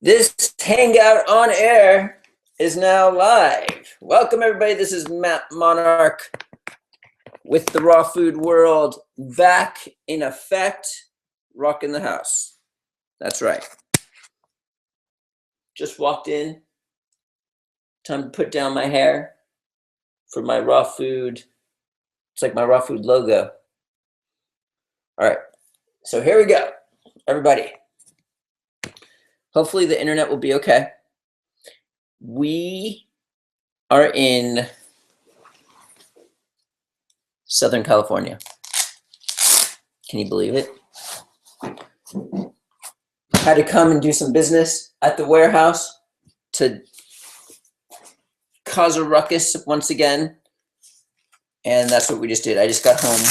This Hangout on air is now live. Welcome, everybody. This is Monarch with the Raw Food World back in effect, rocking the house. That's right. Just walked in. Time to put down my hair for my raw food. It's like my raw food logo. All right. So here we go, everybody. Hopefully the internet will be okay. We are in Southern California. Can you believe it? Had to come and do some business at the warehouse to cause a ruckus once again. And that's what we just did. I just got home.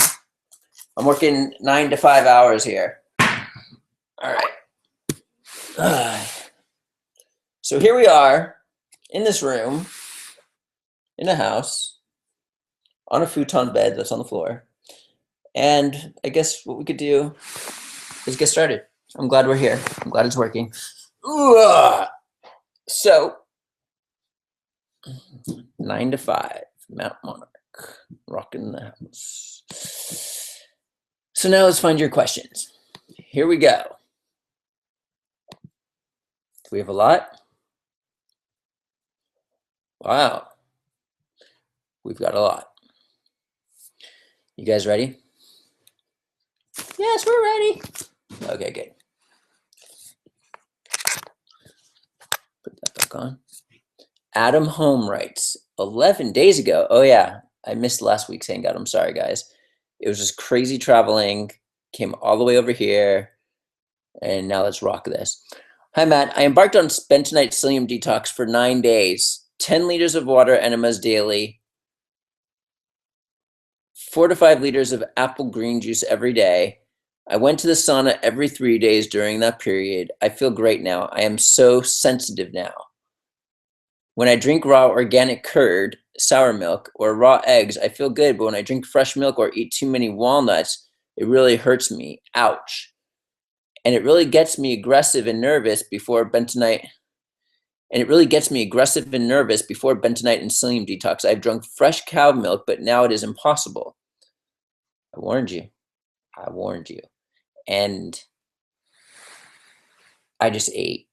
I'm working 9 to 5 hours here. All right. So here we are in this room, in a house, on a futon bed that's on the floor. And I guess what we could do is get started. I'm glad we're here. I'm glad it's working. So 9 to 5, Mount Monarch, rocking the house. So now let's find your questions. Here we go. Do we have a lot? Wow. We've got a lot. You guys ready? Yes, we're ready. Okay, good. Put that back on. Adam Home writes, 11 days ago. Oh yeah, I missed last week's Hangout. I'm sorry, guys. It was just crazy traveling. Came all the way over here. And now let's rock this. Hi, Matt. I embarked on bentonite psyllium detox for 9 days. 10 liters of water enemas daily. 4 to 5 liters of apple green juice every day. I went to the sauna every 3 days during that period. I feel great now. I am so sensitive now. When I drink raw organic curd, sour milk, or raw eggs, I feel good. But when I drink fresh milk or eat too many walnuts, it really hurts me. Ouch. And it really gets me aggressive and nervous before bentonite. And psyllium detox. I've drunk fresh cow milk, but now it is impossible. I warned you. And I just ate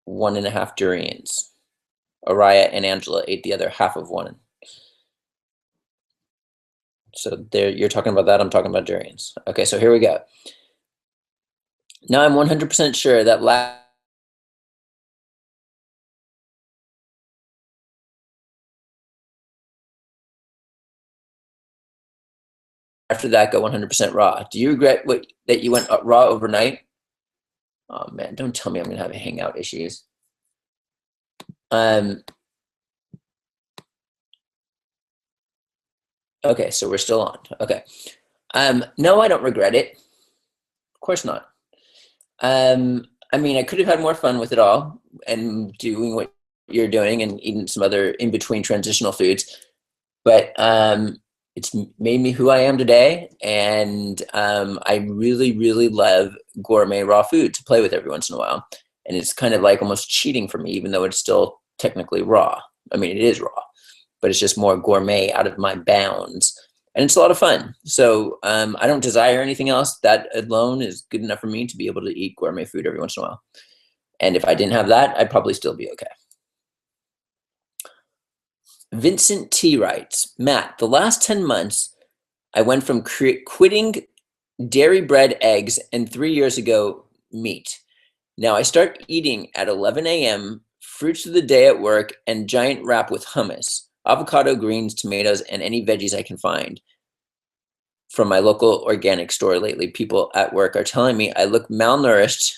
1.5 durians. Araya and Angela ate the other half of one. So there, you're talking about that. I'm talking about durians. Okay, so here we go. Now I'm 100% sure that after that, go 100% raw. Do you regret that you went raw overnight? Oh man, don't tell me I'm gonna have Hangout issues. Okay, so we're still on. Okay. No, I don't regret it. Of course not. I mean, I could have had more fun with it all and doing what you're doing and eating some other in-between transitional foods. But it's made me who I am today. And I really, really love gourmet raw food to play with every once in a while. And it's kind of like almost cheating for me, even though it's still technically raw. I mean, it is raw, but it's just more gourmet out of my bounds. And it's a lot of fun. So I don't desire anything else. That alone is good enough for me to be able to eat gourmet food every once in a while. And if I didn't have that, I'd probably still be okay. Vincent T writes, Matt, the last 10 months, I went from quitting dairy, bread, eggs, and 3 years ago, meat. Now I start eating at 11 a.m., fruits of the day at work, and giant wrap with hummus, avocado, greens, tomatoes, and any veggies I can find. From my local organic store lately, people at work are telling me I look malnourished.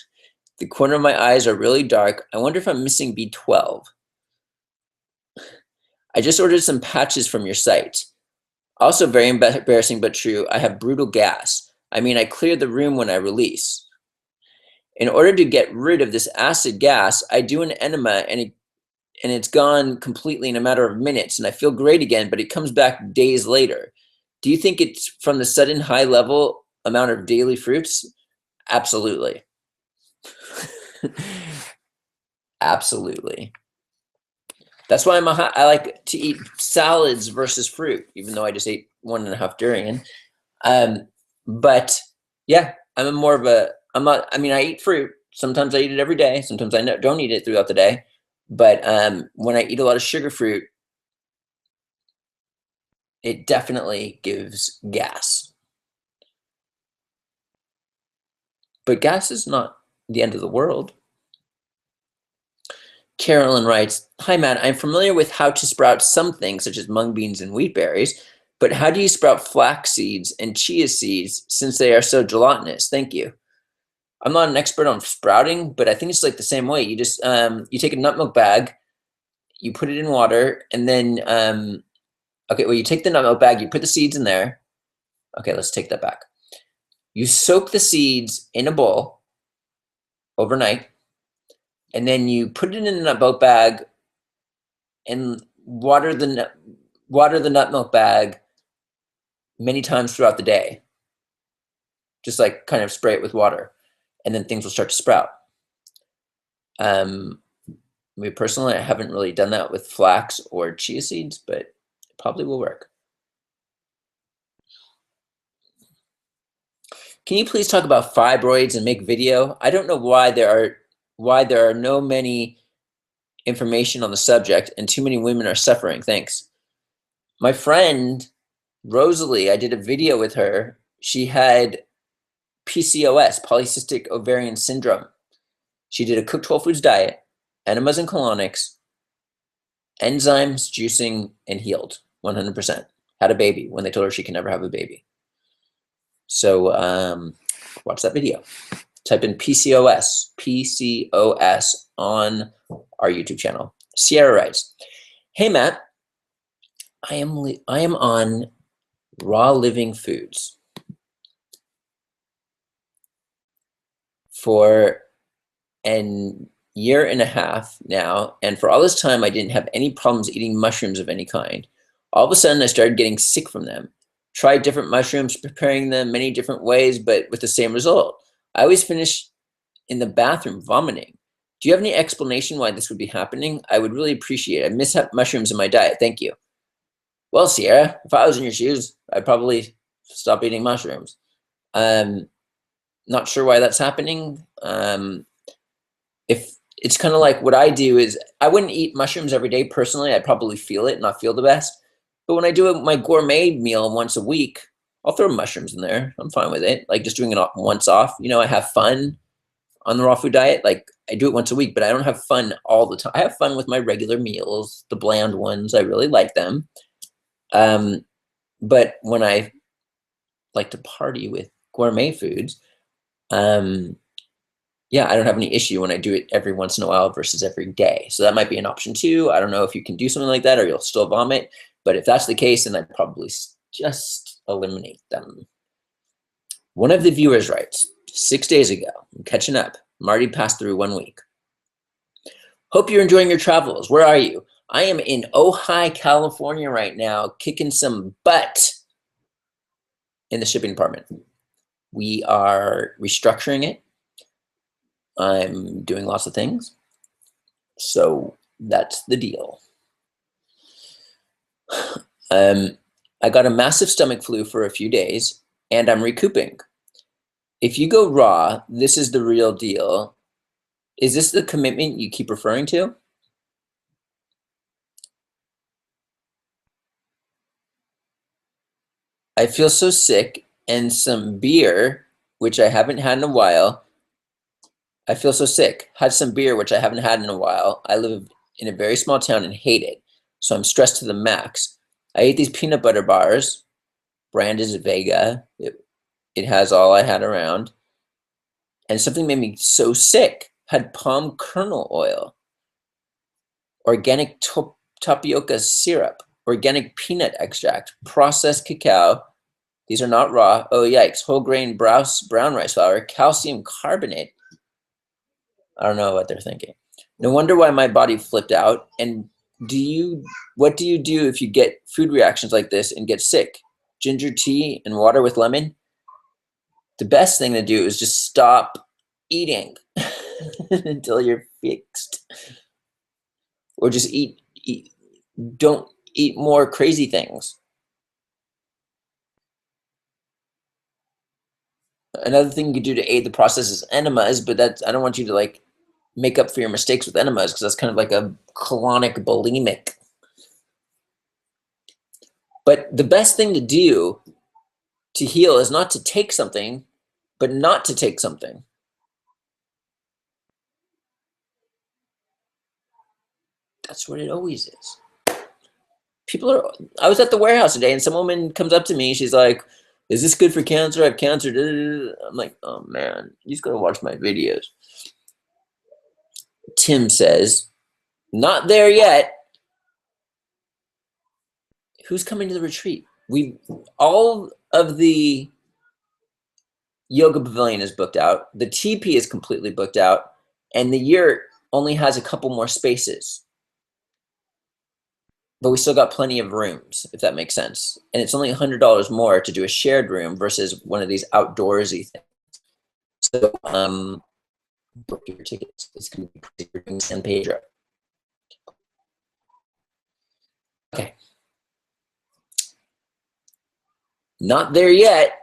The corner of my eyes are really dark. I wonder if I'm missing B12. I just ordered some patches from your site. Also very embarrassing but true, I have brutal gas. I mean, I clear the room when I release. In order to get rid of this acid gas, I do an enema and it's gone completely in a matter of minutes and I feel great again, but it comes back days later. Do you think it's from the sudden high level amount of daily fruits? Absolutely. Absolutely. That's why I like to eat salads versus fruit, even though I just ate 1.5 durian. But yeah, I'm not, I mean, I eat fruit. Sometimes I eat it every day. Sometimes I don't eat it throughout the day. But when I eat a lot of sugar fruit, it definitely gives gas. But gas is not the end of the world. Carolyn writes, "Hi, Matt. I'm familiar with how to sprout some things, such as mung beans and wheat berries, but how do you sprout flax seeds and chia seeds since they are so gelatinous? Thank you." I'm not an expert on sprouting, but I think it's like the same way. You just you take a nut milk bag, you put it in water, and then okay, well, you take the nut milk bag, you put the seeds in there. Okay, let's take that back. You soak the seeds in a bowl overnight, and then you put it in a nut milk bag and water the nut milk bag many times throughout the day. Just like kind of spray it with water, and then things will start to sprout. Me personally, I haven't really done that with flax or chia seeds, but it probably will work. Can you please talk about fibroids and make video? I don't know why there are no many information on the subject and too many women are suffering. Thanks. My friend Rosalie, I did a video with her. She had PCOS, polycystic ovarian syndrome. She did a cooked whole foods diet, enemas and colonics, enzymes, juicing, and healed 100%. Had a baby when they told her she can never have a baby. So watch that video. Type in PCOS on our YouTube channel. Sierra writes, "Hey Matt, I am on raw living foods for an year and a half now, and for all this time I didn't have any problems eating mushrooms of any kind. All of a sudden I started getting sick from them. Tried different mushrooms, preparing them many different ways, but with the same result. I always finish in the bathroom vomiting. Do you have any explanation why this would be happening? I would really appreciate it. I miss mushrooms in my diet. Thank you." Well, Sierra, if I was in your shoes, I'd probably stop eating mushrooms. Not sure why that's happening. If it's kind of like what I do is I wouldn't eat mushrooms every day personally. I'd probably feel it and not feel the best. But when I do my gourmet meal once a week, I'll throw mushrooms in there. I'm fine with it. Like just doing it once off. You know, I have fun on the raw food diet. Like I do it once a week, but I don't have fun all the time. I have fun with my regular meals, the bland ones. I really like them. But when I like to party with gourmet foods, yeah, I don't have any issue when I do it every once in a while versus every day. So that might be an option too. I don't know if you can do something like that or you'll still vomit. But if that's the case, then I'd probably just eliminate them. One of the viewers writes, 6 days ago, I'm catching up. I'm already passed through 1 week. Hope you're enjoying your travels. Where are you? I am in Ojai, California right now, kicking some butt in the shipping department. We are restructuring it. I'm doing lots of things. So that's the deal. I got a massive stomach flu for a few days and I'm recouping. If you go raw, this is the real deal. Is this the commitment you keep referring to? I feel so sick and some beer, which I haven't had in a while. I feel so sick. Had some beer, which I haven't had in a while. I live in a very small town and hate it. So I'm stressed to the max. I ate these peanut butter bars. Brand is Vega. It has all I had around. And something made me so sick. Had palm kernel oil. Organic tapioca syrup. Organic peanut extract. Processed cacao. These are not raw. Oh, yikes. Whole grain brown rice flour. Calcium carbonate. I don't know what they're thinking. No wonder why my body flipped out. And what do you do if you get food reactions like this and get sick? Ginger tea and water with lemon? The best thing to do is just stop eating. until you're fixed. Or just don't eat more crazy things. Another thing you could do to aid the process is enemas, but I don't want you to like make up for your mistakes with enemas, because that's kind of like a colonic bulimic. But the best thing to do to heal is not to take something, but not to take something. That's what it always is. I was at the warehouse today and some woman comes up to me. She's like, is this good for cancer? I have cancer. I'm like, oh man, you just gotta watch my videos. Tim says, not there yet. Who's coming to the retreat? All of the yoga pavilion is booked out. The TP is completely booked out. And the yurt only has a couple more spaces. But we still got plenty of rooms, if that makes sense. And it's only $100 more to do a shared room versus one of these outdoorsy things. So book your tickets. It's going to be crazy in San Pedro. Okay. Not there yet.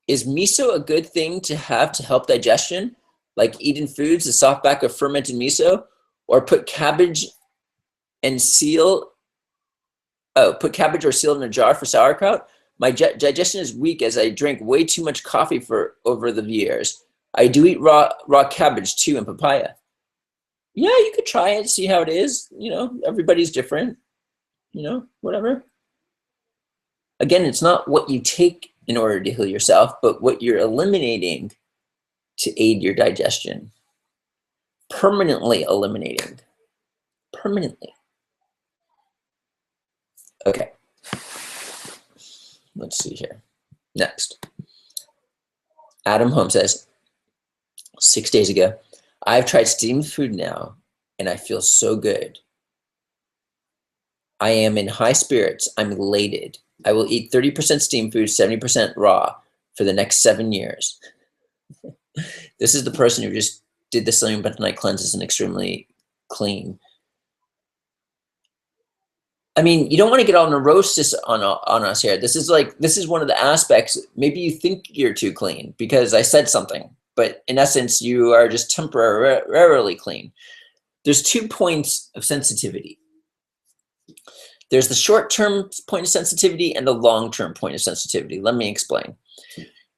Is miso a good thing to have to help digestion? Like eating foods, the soft back of fermented miso? Or put cabbage and seal... Oh, put cabbage or seal in a jar for sauerkraut? My digestion is weak as I drink way too much coffee for over the years. I do eat raw cabbage too and papaya. Yeah, you could try it, see how it is. You know, everybody's different. You know, whatever. Again, it's not what you take in order to heal yourself, but what you're eliminating to aid your digestion. Permanently eliminating. Permanently. Okay. Let's see here. Next. Adam Holmes says, 6 days ago, I've tried steamed food now, and I feel so good. I am in high spirits. I'm elated. I will eat 30% steamed food, 70% raw for the next 7 years. This is the person who just did the psyllium bentonite cleanses and extremely clean. I mean, you don't want to get all neurosis on us here. This is one of the aspects. Maybe you think you're too clean because I said something, but in essence, you are just temporarily clean. There's 2 points of sensitivity. There's the short-term point of sensitivity and the long-term point of sensitivity. Let me explain.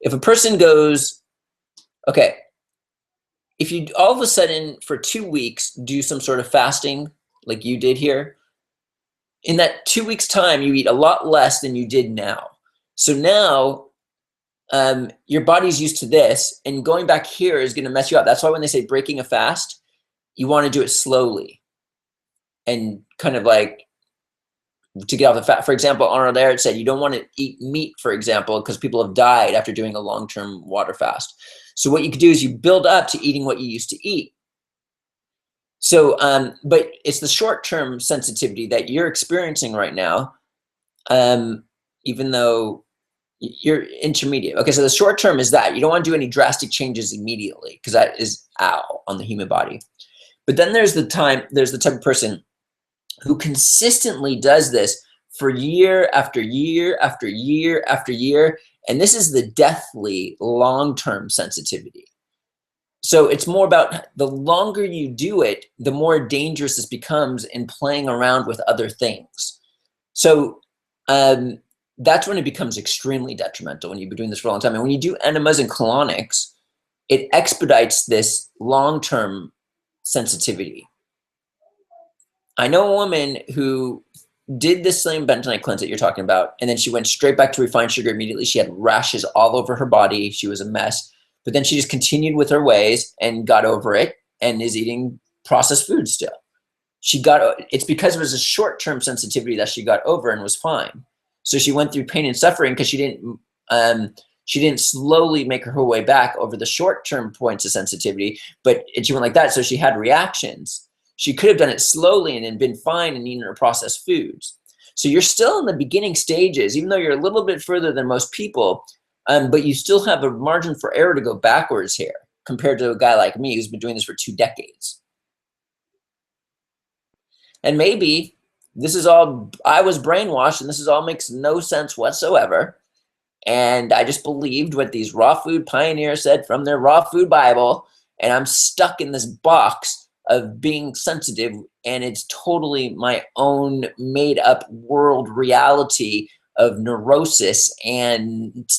If a person goes, okay, if you all of a sudden for 2 weeks do some sort of fasting like you did here, in that 2 weeks time, you eat a lot less than you did now. So now your body's used to this, and going back here is gonna mess you up. That's why when they say breaking a fast, you wanna do it slowly and kind of like to get off the fat. For example, Arnold Ehret said you don't want to eat meat, for example, because people have died after doing a long-term water fast. So what you could do is you build up to eating what you used to eat. So, but it's the short-term sensitivity that you're experiencing right now, even though you're intermediate. Okay, so the short-term is that. You don't want to do any drastic changes immediately because that is on the human body. But then there's the type of person who consistently does this for year after year after year after year. And this is the deathly long-term sensitivity. So it's more about the longer you do it, the more dangerous this becomes in playing around with other things. So that's when it becomes extremely detrimental when you've been doing this for a long time. And when you do enemas and colonics, it expedites this long-term sensitivity. I know a woman who did this psyllium bentonite cleanse that you're talking about, and then she went straight back to refined sugar immediately. She had rashes all over her body. She was a mess. But then she just continued with her ways and got over it and is eating processed food still. It's because it was a short-term sensitivity that she got over and was fine. So she went through pain and suffering because she didn't slowly make her way back over the short-term points of sensitivity, but she went like that. So she had reactions. She could have done it slowly and then been fine and eaten her processed foods. So you're still in the beginning stages, even though you're a little bit further than most people, but you still have a margin for error to go backwards here. compared to a guy like me who's been doing this for 2 decades. And maybe this is all, I was brainwashed and this is all makes no sense whatsoever. And I just believed what these raw food pioneers said from their raw food Bible. And I'm stuck in this box of being sensitive. And it's totally my own made up world reality of neurosis. And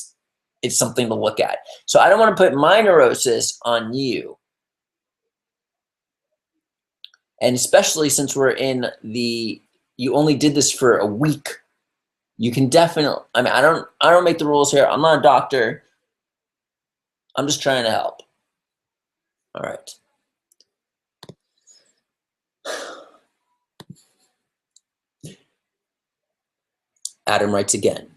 it's something to look at. So I don't want to put my neurosis on you. And especially since we're in the, you only did this for a week. You can definitely, I mean, I don't make the rules here. I'm not a doctor. I'm just trying to help. All right. Adam writes again.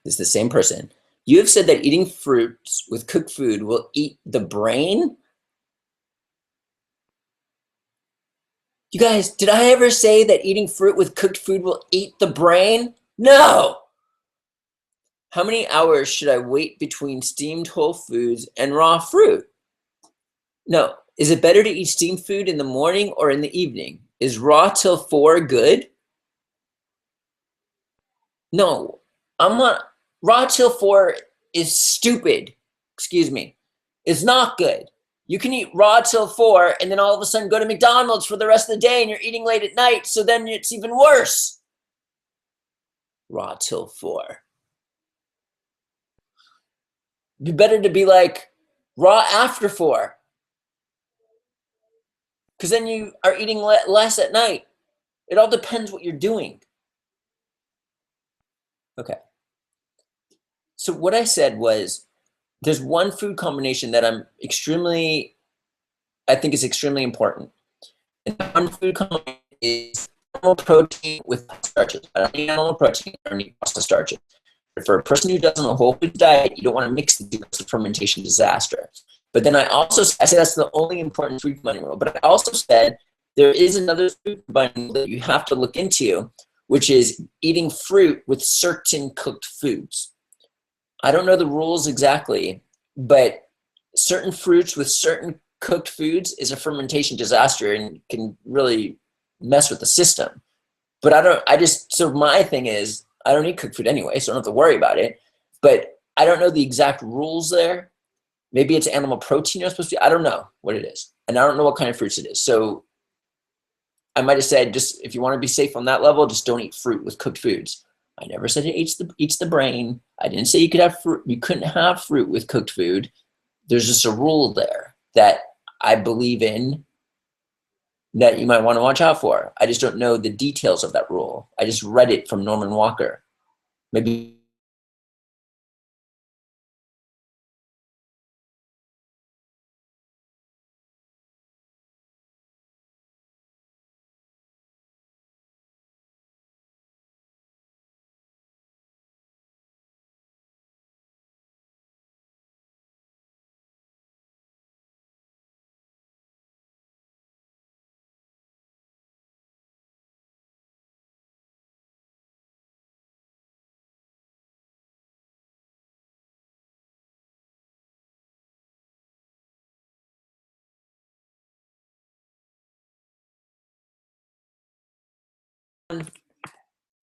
This is the same person. You have said that eating fruits with cooked food will eat the brain? You guys, did I ever say that eating fruit with cooked food will eat the brain? No! How many hours should I wait between steamed whole foods and raw fruit? No. Is it better to eat steamed food in the morning or in the evening? Is raw till 4 good? No. I'm not. Raw till 4 is stupid. Excuse me. It's not good. You can eat raw till 4 and then all of a sudden go to McDonald's for the rest of the day and you're eating late at night, so then it's even worse. Raw till 4. It'd be better to be like raw after 4. Because then you are eating less at night. It all depends what you're doing. Okay. So what I said was, there's one food combination that I think is extremely important. And that one food combination is animal protein with starches. I don't need animal protein, I don't need pasta starches. But for a person who doesn't have a whole food diet, you don't want to mix the two. It's a fermentation disaster. But then I said that's the only important food combining rule. But I also said there is another food combining rule that you have to look into, which is eating fruit with certain cooked foods. I don't know the rules exactly, but certain fruits with certain cooked foods is a fermentation disaster and can really mess with the system. But so my thing is, I don't eat cooked food anyway, so I don't have to worry about it. But I don't know the exact rules there. Maybe it's animal protein you're supposed to eat. I don't know what it is. And I don't know what kind of fruits it is. So I might have said, just if you want to be safe on that level, just don't eat fruit with cooked foods. I never said it eats the brain. I didn't say you could have fruit. You couldn't have fruit with cooked food. There's just a rule there that I believe in that you might want to watch out for. I just don't know the details of that rule. I just read it from Norman Walker. Maybe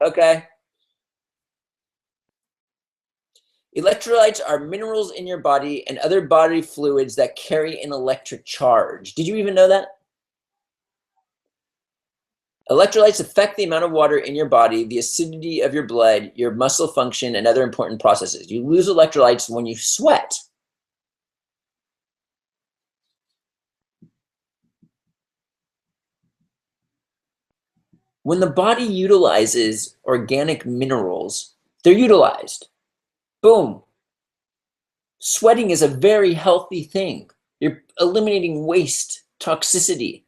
okay. Electrolytes are minerals in your body and other body fluids that carry an electric charge. Did you even know that? Electrolytes affect the amount of water in your body, the acidity of your blood, your muscle function, and other important processes. You lose electrolytes when you sweat. When the body utilizes organic minerals, they're utilized. Boom. Sweating is a very healthy thing. You're eliminating waste, toxicity,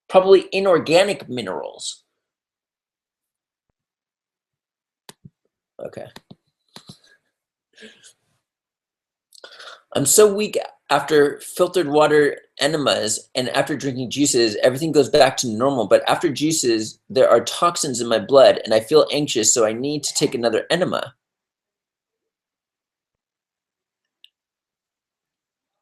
probably inorganic minerals. Okay. I'm so weak after filtered water enemas and after drinking juices, everything goes back to normal. But after juices, there are toxins in my blood and I feel anxious, so I need to take another enema.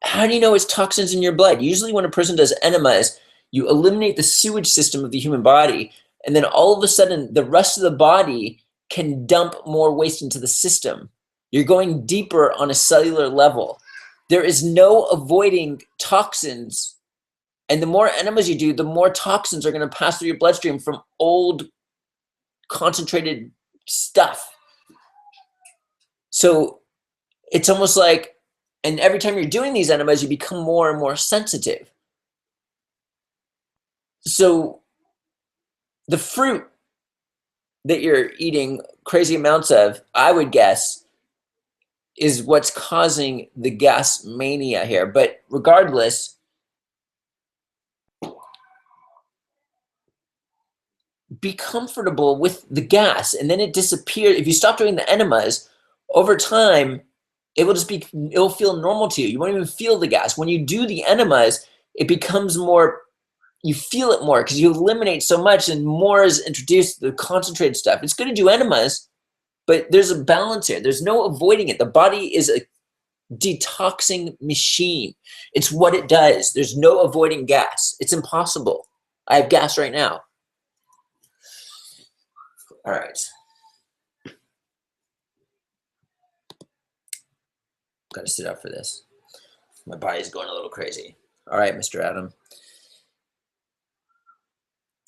How do you know it's toxins in your blood? Usually when a person does enemas, you eliminate the sewage system of the human body, and then all of a sudden the rest of the body can dump more waste into the system. You're going deeper on a cellular level. There is no avoiding toxins. And the more enemas you do, the more toxins are going to pass through your bloodstream from old concentrated stuff. So it's almost like, and every time you're doing these enemas, you become more and more sensitive. So the fruit that you're eating crazy amounts of, I would guess, is what's causing the gas mania here. But regardless, be comfortable with the gas, and then it disappears. If you stop doing the enemas, over time, it'll feel normal to you. You won't even feel the gas. When you do the enemas, it becomes more, you feel it more because you eliminate so much and more is introduced, the concentrated stuff. It's good to do enemas, but there's a balance here. There's no avoiding it. The body is a detoxing machine. It's what it does. There's no avoiding gas. It's impossible. I have gas right now. All right. Got to sit up for this. My body's going a little crazy. All right, Mr. Adam.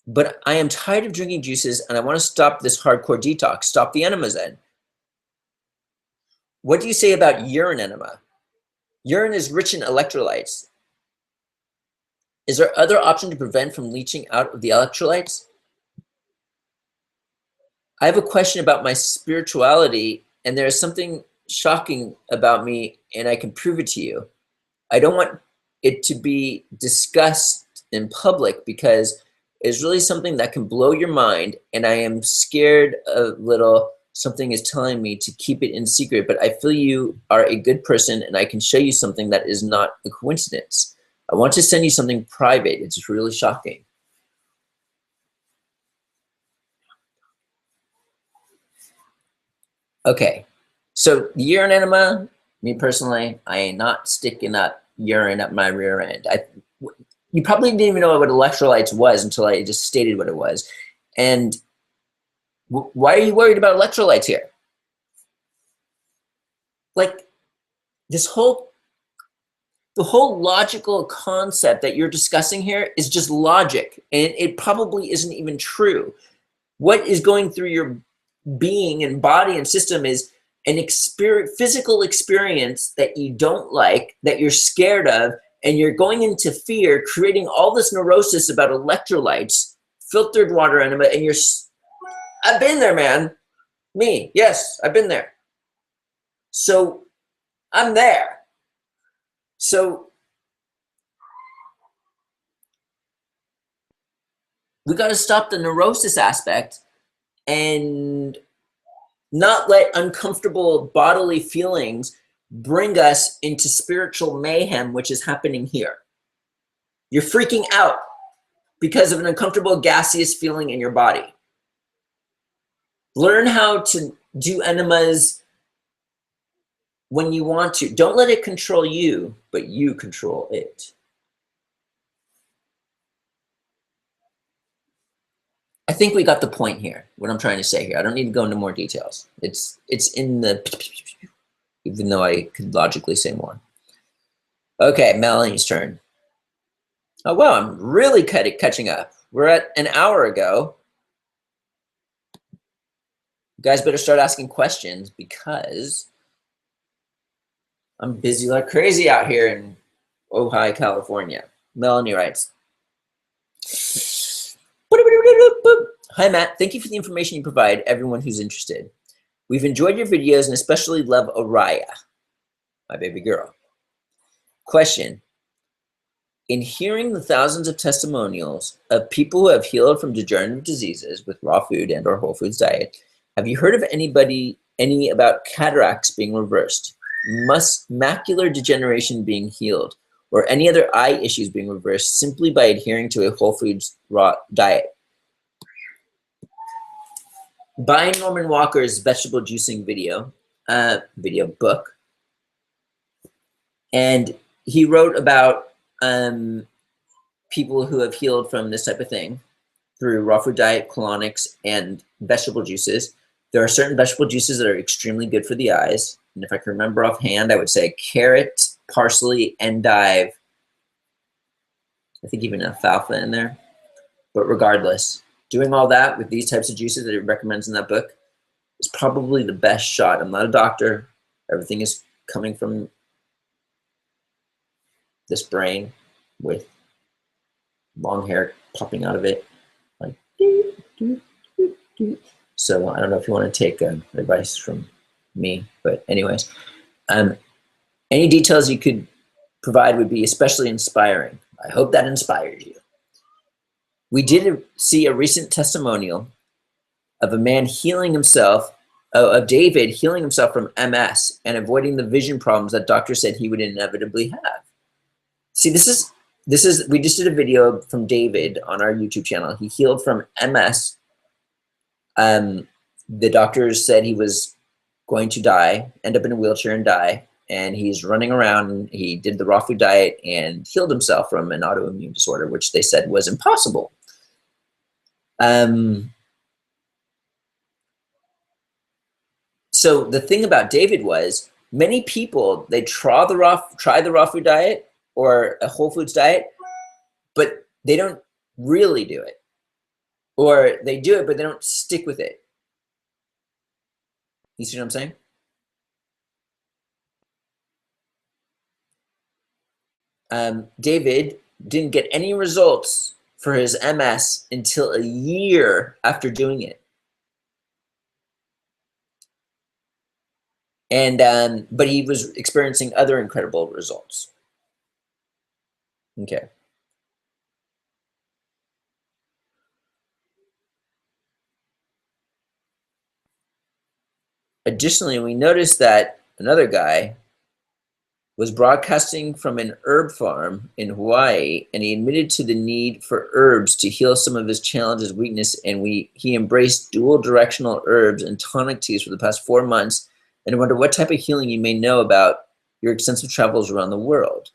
But I am tired of drinking juices and I want to stop this hardcore detox. Stop the enemas then. What do you say about urine enema? Urine is rich in electrolytes. Is there other option to prevent from leaching out of the electrolytes? I have a question about my spirituality, and there is something shocking about me, and I can prove it to you. I don't want it to be discussed in public because it's really something that can blow your mind, and I am scared a little. Something is telling me to keep it in secret, but I feel you are a good person, and I can show you something that is not a coincidence. I want to send you something private. It's really shocking. Okay, so the urine enema, me personally, I ain't not sticking up urine up my rear end. You probably didn't even know what electrolytes was until I just stated what it was. And why are you worried about electrolytes here? Like the whole logical concept that you're discussing here is just logic, and it probably isn't even true. What is going through your being and body and system is an physical experience that you don't like, that you're scared of, and you're going into fear, creating all this neurosis about electrolytes, filtered water enema, and I've been there, man. Me, yes, I've been there. So I'm there. So we got to stop the neurosis aspect and not let uncomfortable bodily feelings bring us into spiritual mayhem, which is happening here. You're freaking out because of an uncomfortable gaseous feeling in your body. Learn how to do enemas when you want to. Don't let it control you, but you control it. I think we got the point here, what I'm trying to say here. I don't need to go into more details. It's in the, even though I could logically say more. Okay, Melanie's turn. Oh, wow, I'm really catching up. We're at an hour ago. You guys better start asking questions because I'm busy like crazy out here in Ojai, California. Melanie writes, hi, Matt. Thank you for the information you provide everyone who's interested. We've enjoyed your videos and especially love Araya, my baby girl. Question. In hearing the thousands of testimonials of people who have healed from degenerative diseases with raw food and or whole foods diet, have you heard of any about cataracts being reversed, macular degeneration being healed, or any other eye issues being reversed simply by adhering to a whole foods raw diet? Buy Norman Walker's vegetable juicing book, and he wrote about people who have healed from this type of thing through raw food diet, colonics, and vegetable juices. There are certain vegetable juices that are extremely good for the eyes. And if I can remember offhand, I would say carrot, parsley, endive. I think even alfalfa in there. But regardless, doing all that with these types of juices that he recommends in that book is probably the best shot. I'm not a doctor. Everything is coming from this brain with long hair popping out of it. Like, so I don't know if you want to take advice from me, but anyways, any details you could provide would be especially inspiring. I hope that inspires you. We did see a recent testimonial of a man healing himself, of David healing himself from MS and avoiding the vision problems that doctors said he would inevitably have. See, this is, we just did a video from David on our YouTube channel. He healed from MS. The doctors said he was going to die, end up in a wheelchair and die. And he's running around, and he did the raw food diet and healed himself from an autoimmune disorder, which they said was impossible. So the thing about David was, many people, they try the raw food diet or a whole foods diet, but they don't really do it. Or they do it, but they don't stick with it. You see what I'm saying? David didn't get any results for his MS until a year after doing it. And but he was experiencing other incredible results. Okay. Additionally, we noticed that another guy was broadcasting from an herb farm in Hawaii, and he admitted to the need for herbs to heal some of his challenges, weakness, and he embraced dual directional herbs and tonic teas for the past 4 months. And I wonder what type of healing you may know about your extensive travels around the world.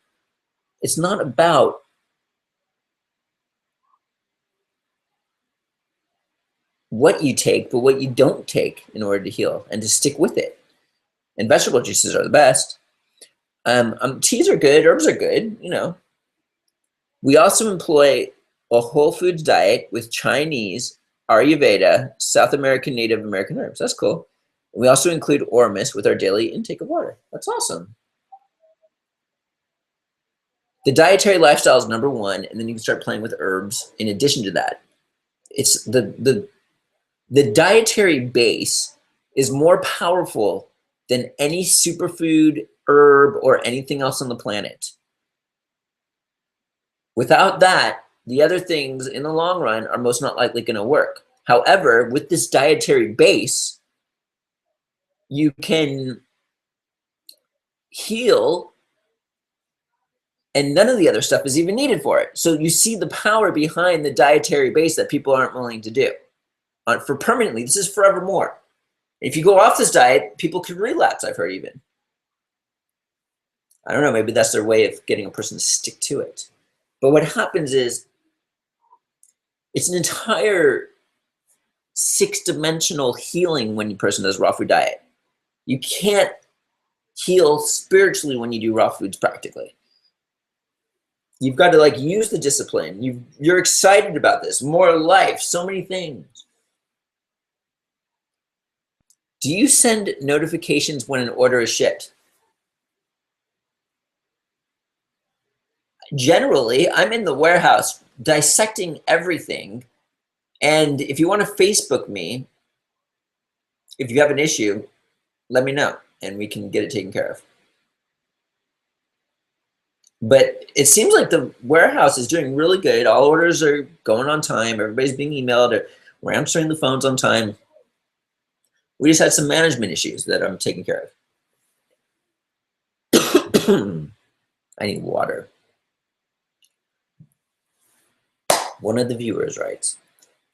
It's not about what you take, but what you don't take in order to heal and to stick with it. And vegetable juices are the best. Teas are good, herbs are good, you know. We also employ a whole foods diet with Chinese, Ayurveda, South American, Native American herbs. That's cool. We also include Ormus with our daily intake of water. That's awesome. The dietary lifestyle is number one, and then you can start playing with herbs in addition to that. It's the dietary base is more powerful than any superfood, herb, or anything else on the planet. Without that, the other things in the long run are most not likely going to work. However, with this dietary base, you can heal, and none of the other stuff is even needed for it. So you see the power behind the dietary base that people aren't willing to do. For permanently, this is forevermore. If you go off this diet, people could relapse, I've heard even. I don't know, maybe that's their way of getting a person to stick to it. But what happens is, it's an entire 6-dimensional healing when a person does raw food diet. You can't heal spiritually when you do raw foods practically. You've got to like use the discipline. You're excited about this, more life, so many things. Do you send notifications when an order is shipped? Generally, I'm in the warehouse dissecting everything. And if you want to Facebook me, if you have an issue, let me know and we can get it taken care of. But it seems like the warehouse is doing really good. All orders are going on time. Everybody's being emailed. Or we're answering the phones on time. We just had some management issues that I'm taking care of. I need water. One of the viewers writes,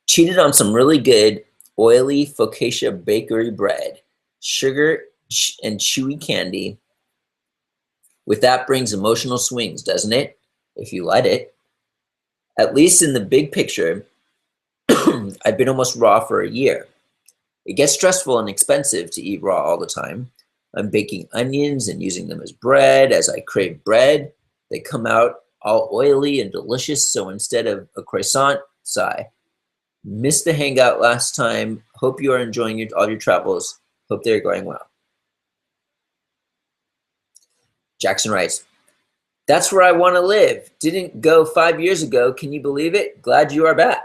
cheated on some really good oily focaccia bakery bread, sugar and chewy candy With that brings emotional swings, doesn't it? If you let it. At least in the big picture, I've been almost raw for a year. It gets stressful and expensive to eat raw all the time. I'm baking onions and using them as bread. As I crave bread, they come out all oily and delicious. So instead of a croissant, sigh. Missed the hangout last time. Hope you are enjoying all your travels. Hope they're going well. Jackson writes, that's where I want to live. Didn't go 5 years ago. Can you believe it? Glad you are back.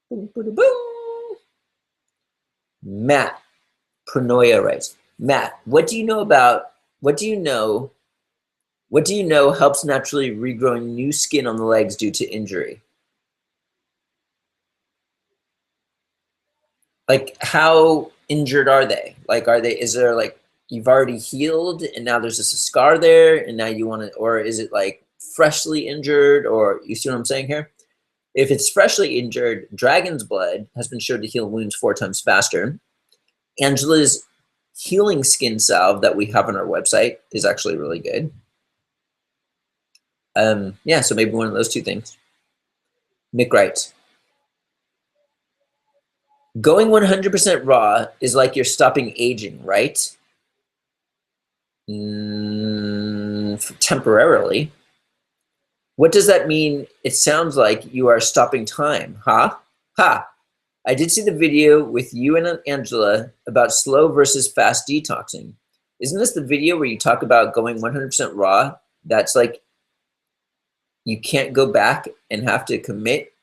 Boom, boom, boom. Matt Pronoya writes, Matt, what do you know helps naturally regrowing new skin on the legs due to injury? Like, how injured are they? Like, is there like, you've already healed and now there's just a scar there and now you want to, or is it like freshly injured, or you see what I'm saying here? If it's freshly injured, dragon's blood has been shown to heal wounds 4 times faster. Angela's healing skin salve that we have on our website is actually really good. Yeah, so maybe one of those 2 things. Mick writes, going 100% raw is like you're stopping aging, right? Temporarily. What does that mean? It sounds like you are stopping time, huh? Ha! I did see the video with you and Angela about slow versus fast detoxing. Isn't this the video where you talk about going 100% raw? That's like, you can't go back and have to commit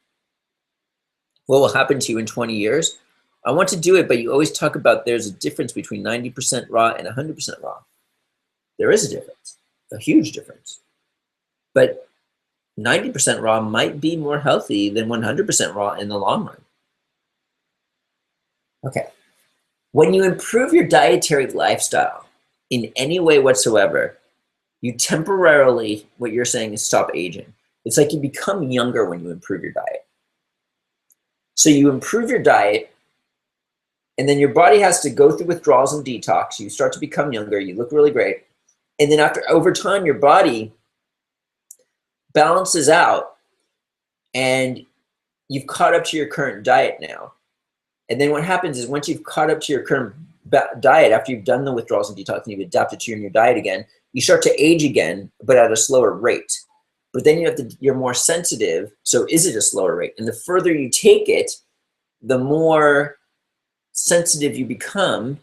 what will happen to you in 20 years. I want to do it, but you always talk about there's a difference between 90% raw and 100% raw. There is a difference, a huge difference. But 90% raw might be more healthy than 100% raw in the long run. Okay. When you improve your dietary lifestyle in any way whatsoever, you temporarily, what you're saying is stop aging. It's like you become younger when you improve your diet. So you improve your diet, and then your body has to go through withdrawals and detox. You start to become younger. You look really great. And then over time, your body balances out, and you've caught up to your current diet now. And then what happens is once you've caught up to your current diet, after you've done the withdrawals and detox and you've adapted to your new diet again, you start to age again, but at a slower rate. But then you're more sensitive. So is it a slower rate? And the further you take it, the more sensitive you become,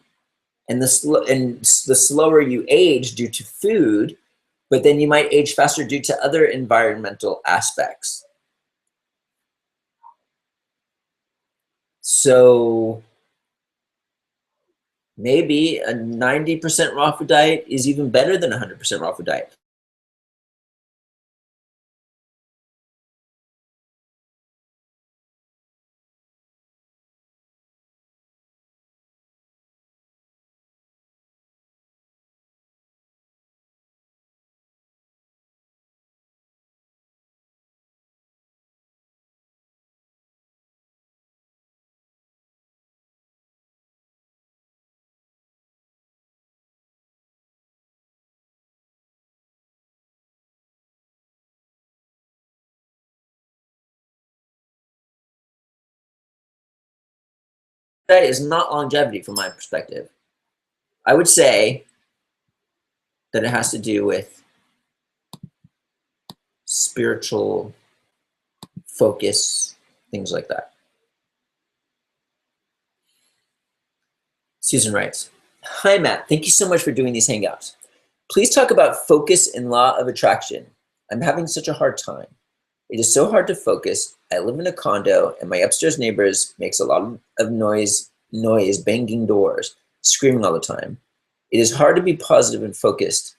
and the slower you age due to food, but then you might age faster due to other environmental aspects. So maybe a 90% raw food diet is even better than a 100% raw food diet. That is not longevity from my perspective. I would say that it has to do with spiritual focus, things like that. Susan writes, hi, Matt. Thank you so much for doing these Hangouts. Please talk about focus and law of attraction. I'm having such a hard time. It is so hard to focus. I live in a condo and my upstairs neighbors makes a lot of noise, banging doors, screaming all the time. It is hard to be positive and focused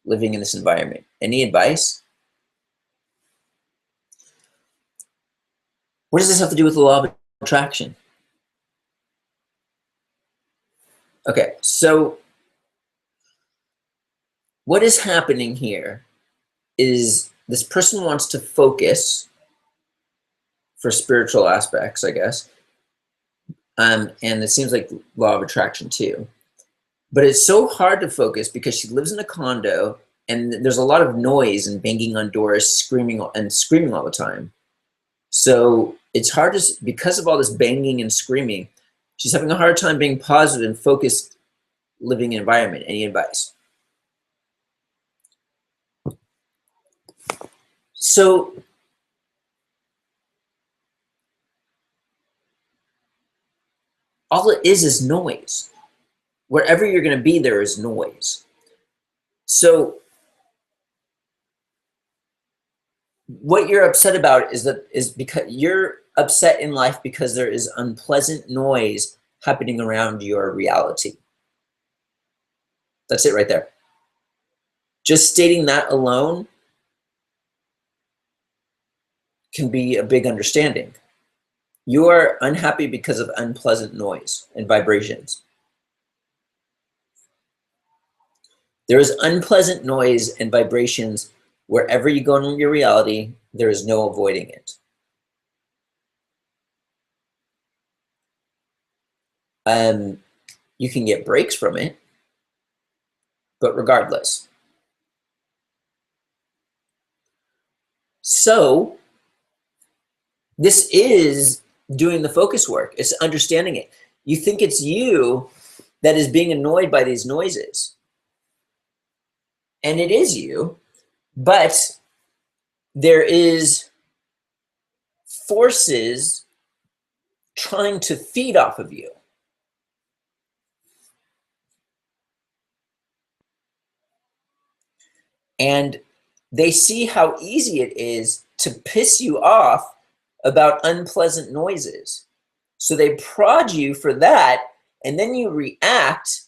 living in this environment. Any advice? What does this have to do with the law of attraction? Okay, so what is happening here is this person wants to focus for spiritual aspects, I guess. And it seems like law of attraction too. But it's so hard to focus because she lives in a condo and there's a lot of noise and banging on doors, screaming all the time. So it's hard to, because of all this banging and screaming, she's having a hard time being positive and focused living environment. Any advice? So all it is noise. Wherever you're going to be, there is noise. So what you're upset about is because you're upset in life because there is unpleasant noise happening around your reality. That's it right there. Just stating that alone can be a big understanding. You are unhappy because of unpleasant noise and vibrations. There is unpleasant noise and vibrations wherever you go in your reality. There is no avoiding it. You can get breaks from it, but regardless. So this is doing the focus work. It's understanding it. You think it's you that is being annoyed by these noises. And it is you, but there is forces trying to feed off of you. And they see how easy it is to piss you off about unpleasant noises. So they prod you for that, and then you react,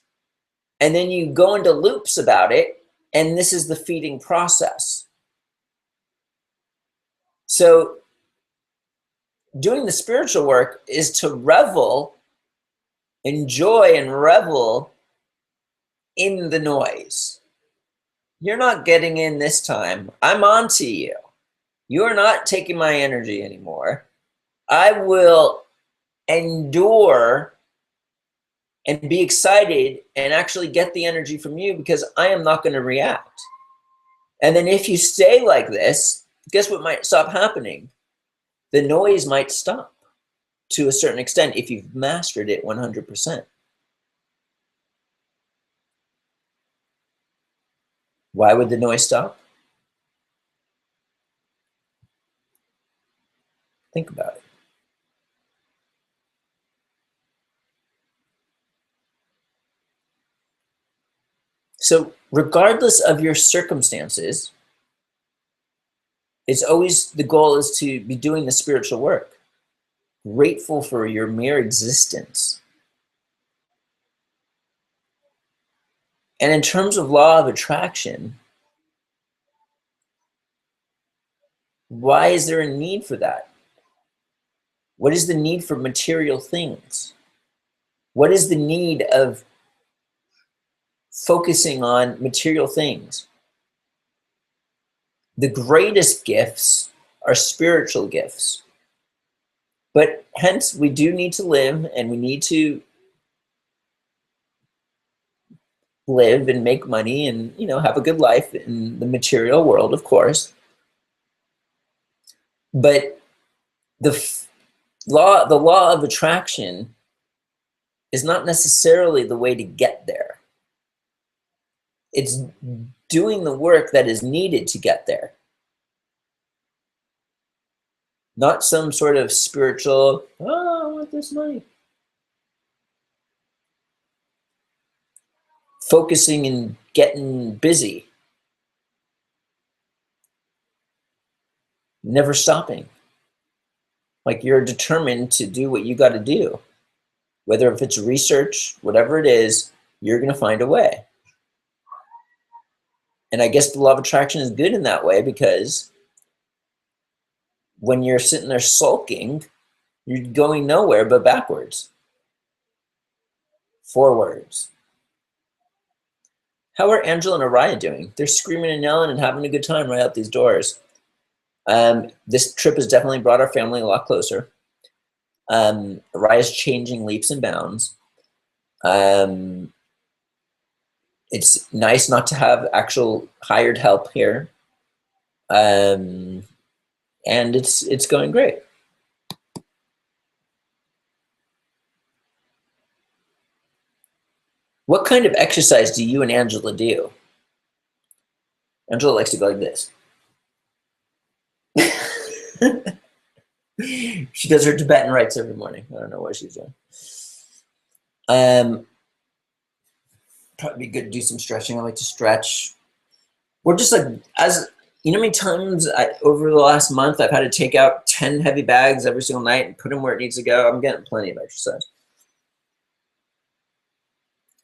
and then you go into loops about it, and this is the feeding process. So doing the spiritual work is to revel, enjoy and revel in the noise. You're not getting in this time. I'm on to you. You're not taking my energy anymore. I will endure and be excited and actually get the energy from you because I am not going to react. And then if you stay like this, guess what might stop happening? The noise might stop to a certain extent if you've mastered it 100%. Why would the noise stop? Think about it. So regardless of your circumstances, it's always, the goal is to be doing the spiritual work. Grateful for your mere existence. And in terms of law of attraction, why is there a need for that? What is the need for material things? What is the need of focusing on material things? The greatest gifts are spiritual gifts. But hence, we do need to live, and we need to live and make money and, you know, have a good life in the material world, of course. But the law of attraction is not necessarily the way to get there. It's doing the work that is needed to get there. Not some sort of spiritual, oh, I want this money. Focusing and getting busy. Never stopping. Like you're determined to do what you got to do. Whether if it's research, whatever it is, you're going to find a way. And I guess the law of attraction is good in that way, because when you're sitting there sulking, you're going nowhere but backwards. Forwards. How are Angela and Araya doing? They're screaming and yelling and having a good time right out these doors. This trip has definitely brought our family a lot closer. Araya's changing leaps and bounds. It's nice not to have actual hired help here. And it's going great. What kind of exercise do you and Angela do? Angela likes to go like this. She does her Tibetan rites every morning. I don't know what she's doing. Probably good to do some stretching. I like to stretch. We're just like, as you know, how many times over the last month I've had to take out 10 heavy bags every single night and put them where it needs to go. I'm getting plenty of exercise.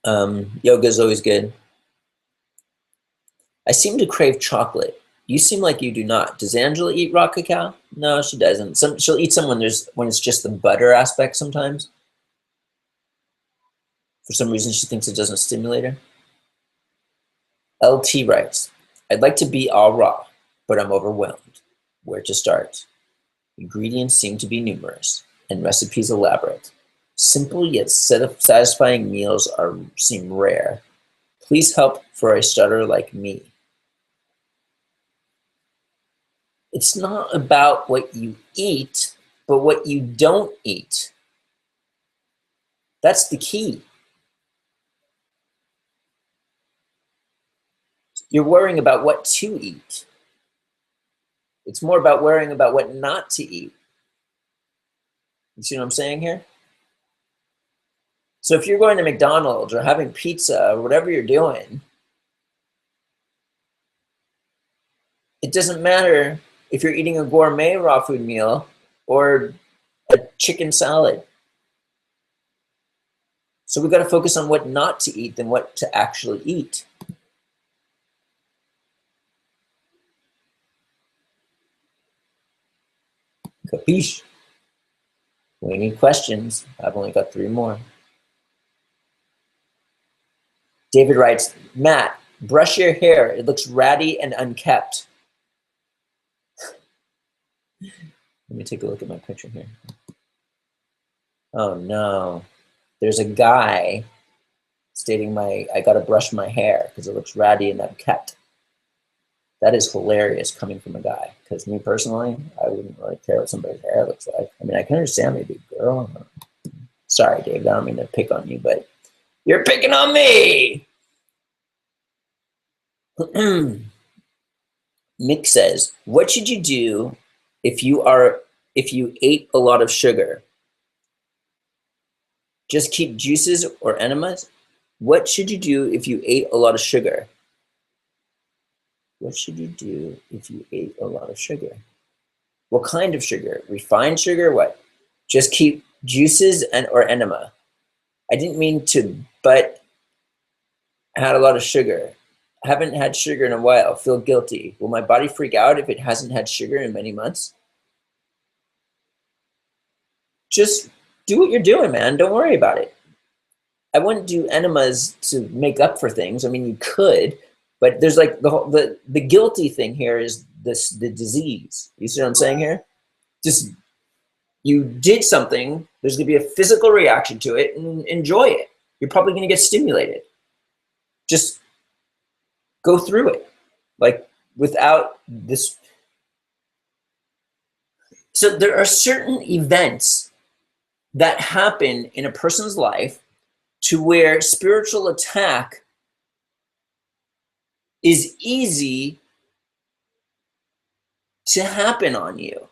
Yoga is always good. I seem to crave chocolate. You seem like you do not. Does Angela eat raw cacao? No, she doesn't. She'll eat some when it's just the butter aspect sometimes. For some reason, she thinks it doesn't stimulate her. LT writes, I'd like to be all raw, but I'm overwhelmed. Where to start? Ingredients seem to be numerous, and recipes elaborate. Simple yet satisfying meals seem rare. Please help for a starter like me. It's not about what you eat, but what you don't eat. That's the key. You're worrying about what to eat. It's more about worrying about what not to eat. You see what I'm saying here? So if you're going to McDonald's or having pizza or whatever you're doing, it doesn't matter if you're eating a gourmet raw food meal or a chicken salad. So we've got to focus on what not to eat than what to actually eat. Capiche? We need questions. I've only got 3 more. David writes, Matt, brush your hair. It looks ratty and unkept. Let me take a look at my picture here. Oh no. There's a guy stating I gotta brush my hair because it looks ratty and unkept. That is hilarious coming from a guy. Because me personally, I wouldn't really care what somebody's hair looks like. I mean, I can understand maybe a girl. Sorry, Dave, I don't mean to pick on you, but you're picking on me. Mick says, what should you do if you ate a lot of sugar? Just keep juices or enemas? What should you do if you ate a lot of sugar? What should you do if you ate a lot of sugar? What kind of sugar? Refined sugar? What? Just keep juices or enema. I didn't mean to, but I had a lot of sugar. I haven't had sugar in a while. Feel guilty. Will my body freak out if it hasn't had sugar in many months? Just do what you're doing, man. Don't worry about it. I wouldn't do enemas to make up for things. I mean, you could, but there's like the guilty thing here is the disease. You see what I'm saying here? Just you did something. There's gonna be a physical reaction to it, and enjoy it. You're probably gonna get stimulated. Just go through it, like without this. So there are certain events that happen in a person's life to where spiritual attack is easy to happen on you.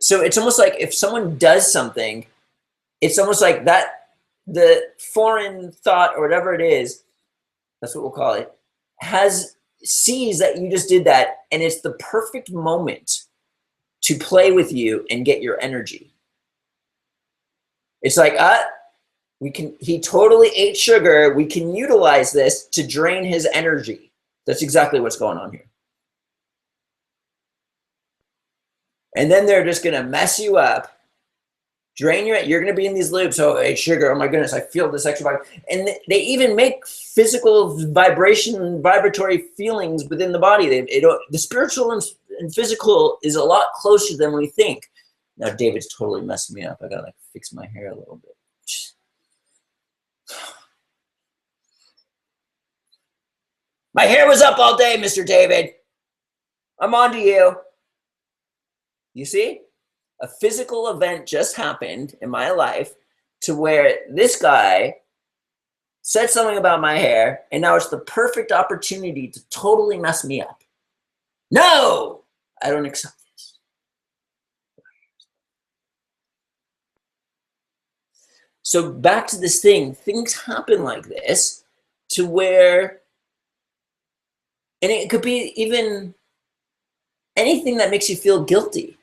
So it's almost like if someone does something, it's almost like that the foreign thought or whatever it is, that's what we'll call it, sees that you just did that, and it's the perfect moment to play with you and get your energy. It's like, he totally ate sugar. We can utilize this to drain his energy. That's exactly what's going on here. And then they're just gonna mess you up, drain you're gonna be in these loops. Oh, I ate sugar. Oh my goodness, I feel this extra vibe. And they even make physical vibratory feelings within the body. The spiritual and physical is a lot closer than we think. Now David's totally messing me up. I gotta like fix my hair a little bit. My hair was up all day, Mr. David. I'm on to you. You see? A physical event just happened in my life to where this guy said something about my hair, and now it's the perfect opportunity to totally mess me up. No, I don't accept this. So back to this thing, things happen like this to where, and it could be even anything that makes you feel guilty.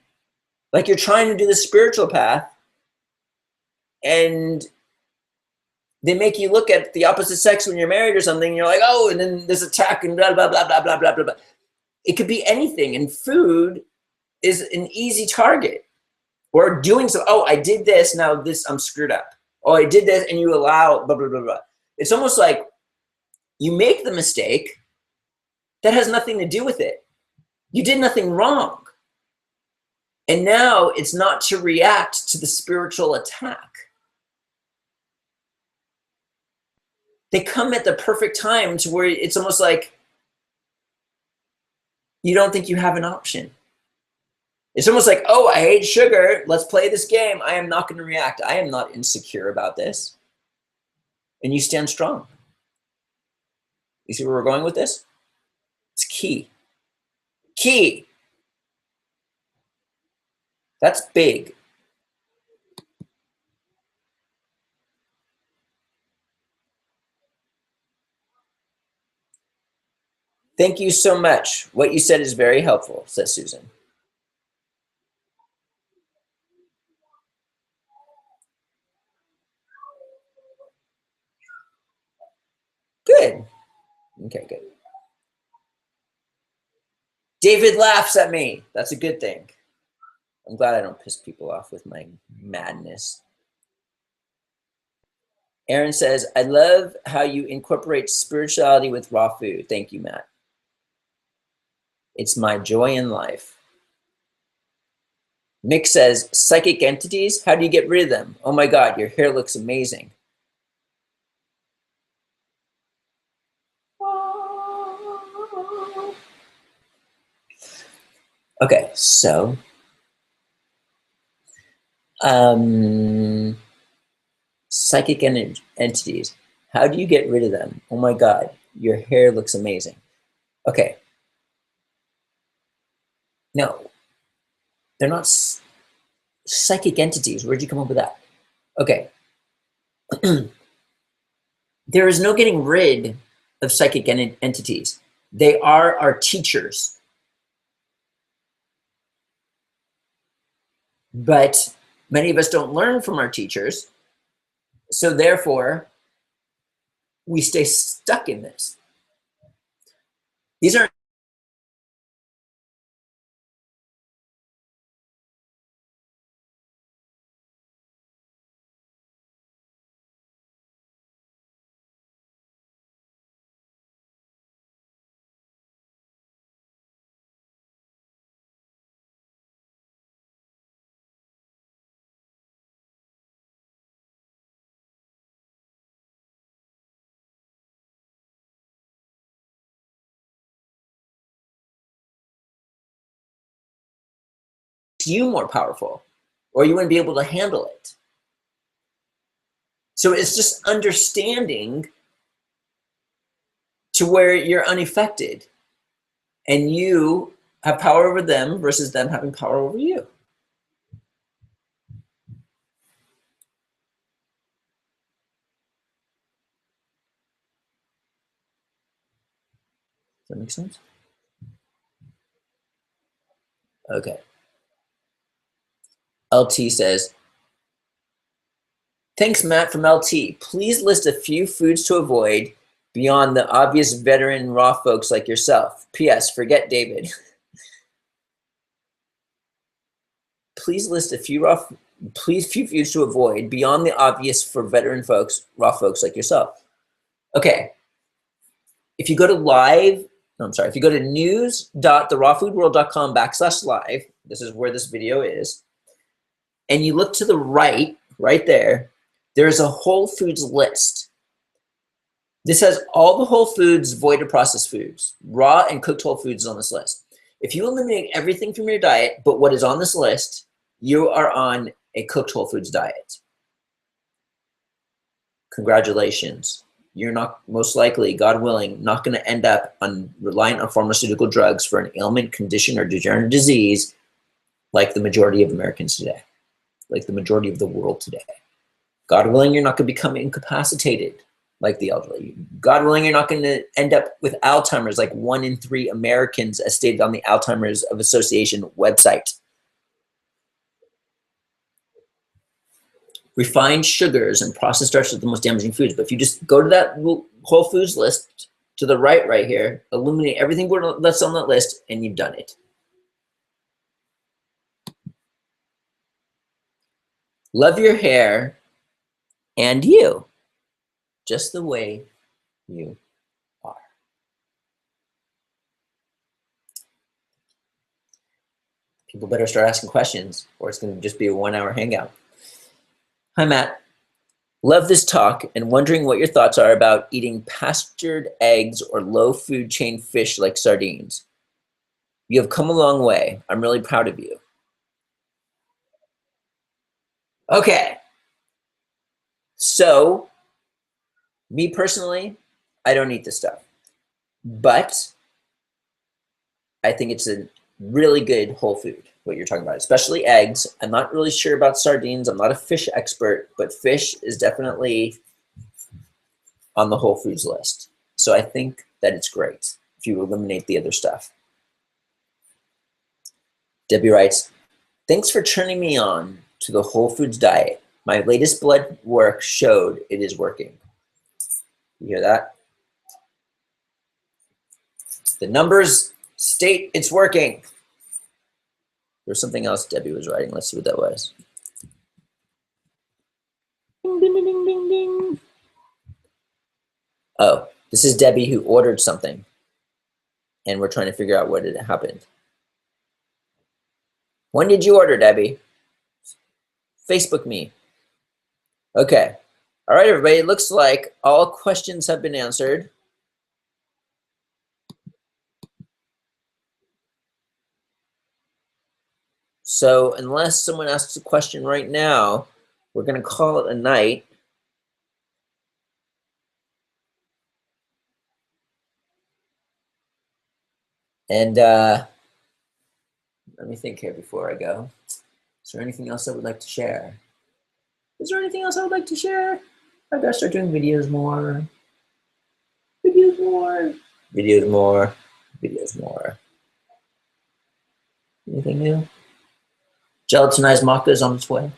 Like you're trying to do the spiritual path and they make you look at the opposite sex when you're married or something. And you're like, oh, and then there's attack and blah, blah, blah, blah, blah, blah, blah, blah. It could be anything. And food is an easy target. Or doing so, oh, I did this, now this, I'm screwed up. Oh, I did this, and you allow blah, blah, blah, blah. It's almost like you make the mistake that has nothing to do with it. You did nothing wrong. And now it's not to react to the spiritual attack. They come at the perfect time to where it's almost like you don't think you have an option. It's almost like, oh, I hate sugar. Let's play this game. I am not going to react. I am not insecure about this. And you stand strong. You see where we're going with this? It's key. Key. That's big. Thank you so much. What you said is very helpful, says Susan. Good. Okay, good. David laughs at me. That's a good thing. I'm glad I don't piss people off with my madness. Aaron says, I love how you incorporate spirituality with raw food. Thank you, Matt. It's my joy in life. Nick says, psychic entities, how do you get rid of them? Oh my God, your hair looks amazing. Okay, so psychic entities, how do you get rid of them? Oh my God, your hair looks amazing. Okay. No, they're not psychic entities. Where'd you come up with that? Okay. There is no getting rid of psychic entities. They are our teachers. But many of us don't learn from our teachers. So therefore, we stay stuck in this. These are you more powerful, or you wouldn't be able to handle it. So it's just understanding to where you're unaffected and you have power over them versus them having power over you. Does that make sense? Okay. LT says, thanks, Matt from LT. Please list a few foods to avoid beyond the obvious veteran raw folks like yourself. P.S. Forget David. Please list a few few foods to avoid beyond the obvious for veteran folks, raw folks like yourself. Okay. If you go to if you go to news.therawfoodworld.com/live, this is where this video is, and you look to the right there, there's a Whole Foods list. This has all the whole foods, void of processed foods. Raw and cooked whole foods on this list. If you eliminate everything from your diet, but what is on this list, you are on a cooked whole foods diet. Congratulations. You're not, most likely, God willing, not going to end up reliant on pharmaceutical drugs for an ailment, condition, or degenerative disease like the majority of Americans today, like the majority of the world today. God willing, you're not going to become incapacitated like the elderly. God willing, you're not going to end up with Alzheimer's like 1 in 3 Americans, as stated on the Alzheimer's of Association website. Refined sugars and processed starches are the most damaging foods. But if you just go to that whole foods list to the right here, eliminate everything that's on that list, and you've done it. Love your hair and you, just the way you are. People better start asking questions, or it's going to just be a 1-hour hangout. Hi, Matt. Love this talk and wondering what your thoughts are about eating pastured eggs or low food chain fish like sardines. You have come a long way. I'm really proud of you. Okay. So, me personally, I don't eat this stuff. But I think it's a really good whole food, what you're talking about, especially eggs. I'm not really sure about sardines. I'm not a fish expert, but fish is definitely on the whole foods list. So I think that it's great if you eliminate the other stuff. Debbie writes, thanks for turning me on to the whole foods diet. My latest blood work showed it is working. You hear that? The numbers state it's working. There's something else Debbie was writing. Let's see what that was. Ding, ding, ding, ding, ding. Oh, this is Debbie who ordered something. And we're trying to figure out what had happened. When did you order, Debbie? Facebook me. Okay. All right, everybody. It looks like all questions have been answered. So unless someone asks a question right now, we're going to call it a night. And let me think here before I go. Is there anything else I would like to share? Is there anything else I would like to share? I gotta start doing videos more. Videos more. Videos more. Videos more. Anything new? Gelatinized maca is on its way.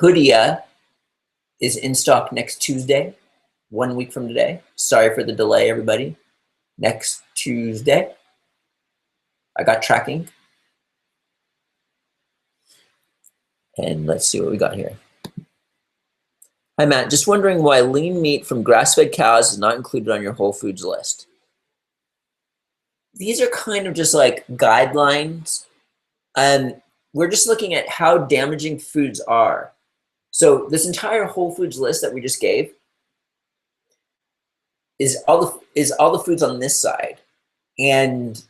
Hoodia is in stock next Tuesday, 1 week from today. Sorry for the delay, everybody. Next Tuesday. I got tracking. And let's see what we got here. Hi, Matt. Just wondering why lean meat from grass-fed cows is not included on your whole foods list. These are kind of just like guidelines. We're just looking at how damaging foods are. So this entire whole foods list that we just gave is all the foods on this side, and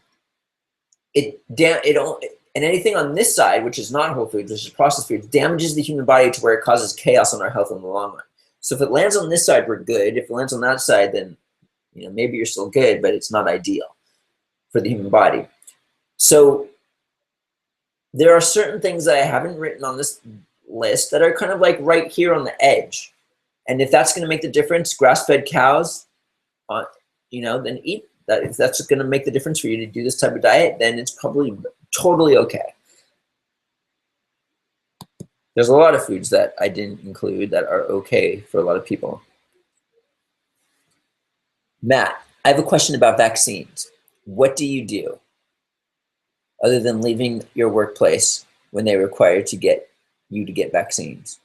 and anything on this side, which is not whole foods, which is processed foods, damages the human body to where it causes chaos on our health in the long run. So if it lands on this side, we're good. If it lands on that side, then maybe you're still good, but it's not ideal for the human body. So there are certain things that I haven't written on this list that are kind of like right here on the edge. And if that's going to make the difference, grass-fed cows, then eat that. If that's going to make the difference for you to do this type of diet, then it's probably totally okay. There's a lot of foods that I didn't include that are okay for a lot of people. Matt, I have a question about vaccines. What do you do other than leaving your workplace when they require you to get vaccines?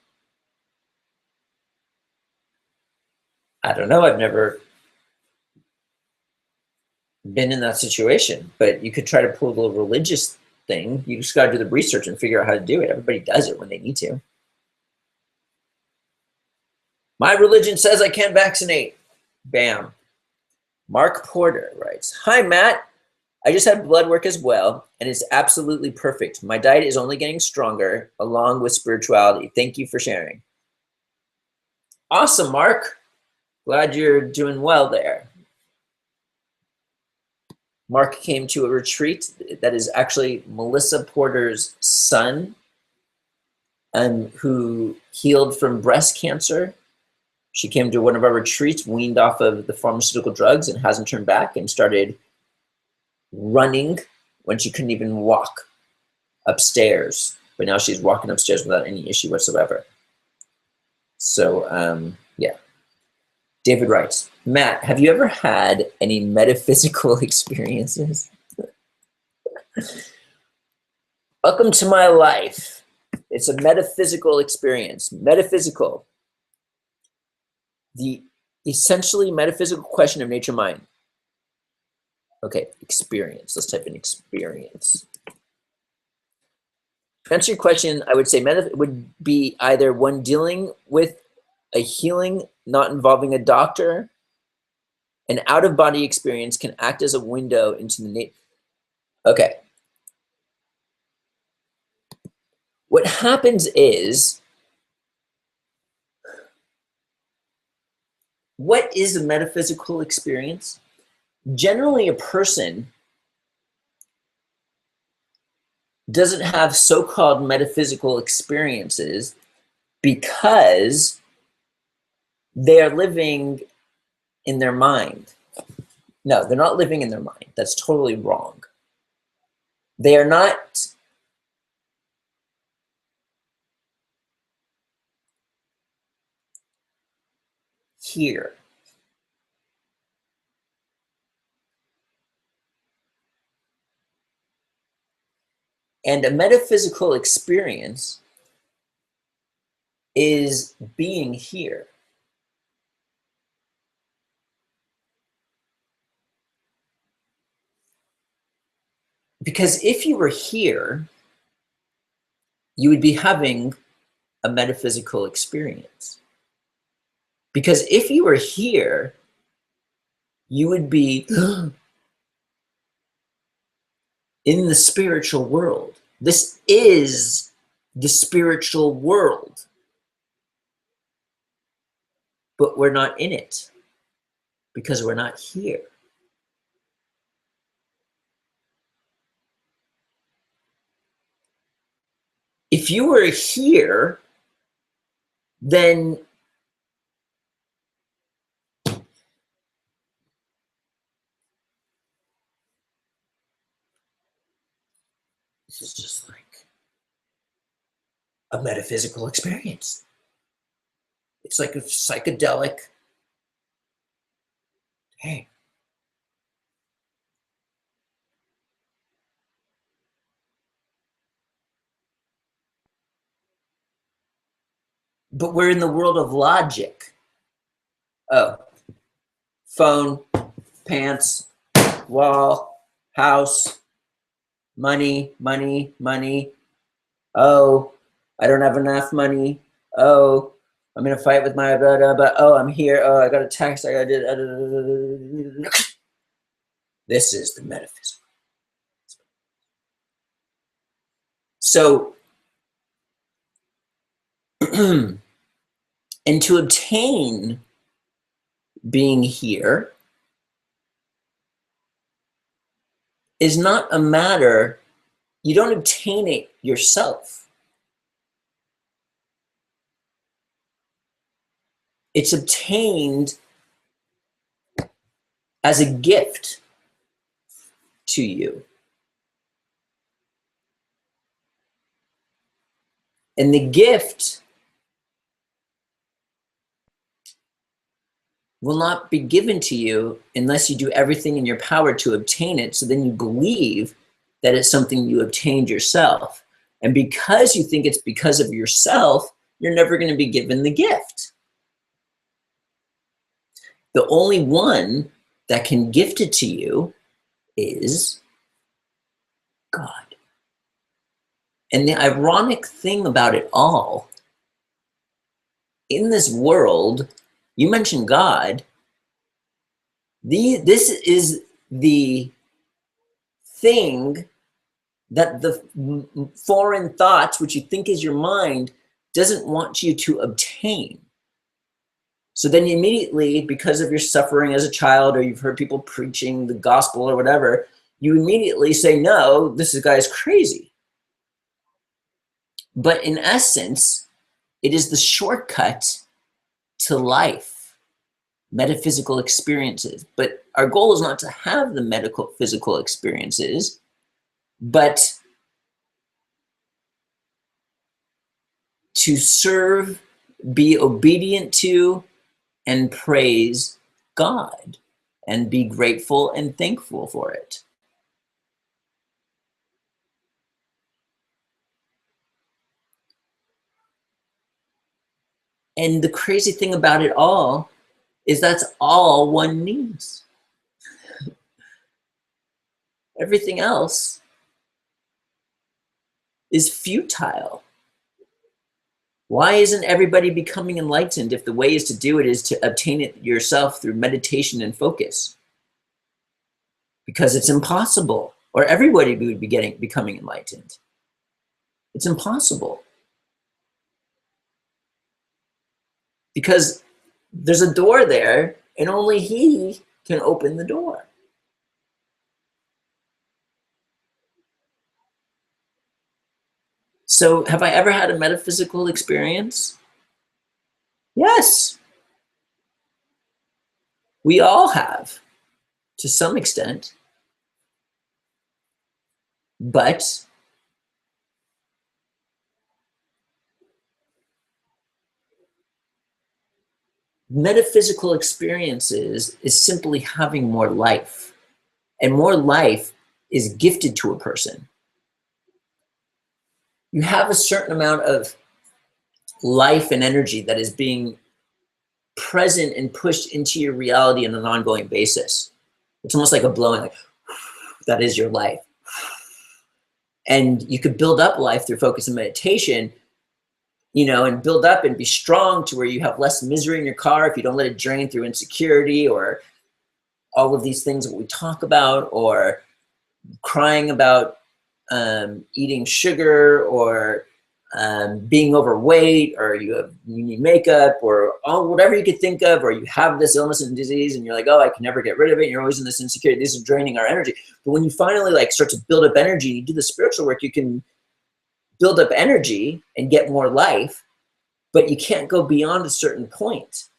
I don't know. I've never been in that situation, but you could try to pull the religious thing. You just got to do the research and figure out how to do it. Everybody does it when they need to. My religion says I can't vaccinate. Bam. Mark Porter writes, hi, Matt. I just had blood work as well, and it's absolutely perfect. My diet is only getting stronger, along with spirituality. Thank you for sharing. Awesome, Mark. Glad you're doing well there. Mark came to a retreat that is actually Melissa Porter's son, who healed from breast cancer. She came to one of our retreats, weaned off of the pharmaceutical drugs and hasn't turned back, and started running when she couldn't even walk upstairs. But now she's walking upstairs without any issue whatsoever. So, yeah. David writes, Matt, have you ever had any metaphysical experiences? Welcome to my life. It's a metaphysical experience. Metaphysical. The essentially metaphysical question of nature mind. Okay, experience. Let's type in experience. To answer your question, I would say would be either one dealing with a healing not involving a doctor. An out-of-body experience can act as a window into the Okay. What happens is, what is a metaphysical experience? Generally, a person doesn't have so-called metaphysical experiences because they are living in their mind. No, they're not living in their mind. That's totally wrong. They are not here. And a metaphysical experience is being here. Because if you were here, you would be having a metaphysical experience. Because if you were here, you would be in the spiritual world. This is the spiritual world. But we're not in it because we're not here. If you were here, then this is just like a metaphysical experience. It's like a psychedelic. Hey. But we're in the world of logic. Oh, phone, pants, wall, house, money, money, money. Oh, I don't have enough money. Oh, I'm in a fight with my blah, blah, blah. Oh, I'm here. Oh, I got a text. I got to. This is the metaphysical. So, and to obtain being here is not a matter, you don't obtain it yourself. It's obtained as a gift to you. And the gift will not be given to you unless you do everything in your power to obtain it. So then you believe that it's something you obtained yourself. And because you think it's because of yourself, you're never going to be given the gift. The only one that can gift it to you is God. And the ironic thing about it all, in this world, you mentioned God, This is the thing that the foreign thoughts, which you think is your mind, doesn't want you to obtain. So then you immediately, because of your suffering as a child, or you've heard people preaching the gospel or whatever, you immediately say, no, this guy's crazy. But in essence, it is the shortcut to life, metaphysical experiences. But our goal is not to have the medical physical experiences, but to serve, be obedient to, and praise God, and be grateful and thankful for it. And the crazy thing about it all is that's all one needs. Everything else is futile. Why isn't everybody becoming enlightened if the way is to do it is to obtain it yourself through meditation and focus? Because it's impossible, or everybody would be becoming enlightened. It's impossible. Because there's a door there, and only he can open the door. So have I ever had a metaphysical experience? Yes. We all have, to some extent. But metaphysical experiences is simply having more life. And more life is gifted to a person. You have a certain amount of life and energy that is being present and pushed into your reality on an ongoing basis. It's almost like a blowing, like, that is your life. And you could build up life through focus and meditation, you know, and build up and be strong to where you have less misery in your car if you don't let it drain through insecurity or all of these things that we talk about, or crying about eating sugar, or being overweight, or you need makeup, or all whatever you could think of, or you have this illness and disease and you're like, oh, I can never get rid of it, and you're always in this insecurity. This is draining our energy. But when you finally like start to build up energy, you do the spiritual work, you can build up energy and get more life, but you can't go beyond a certain point.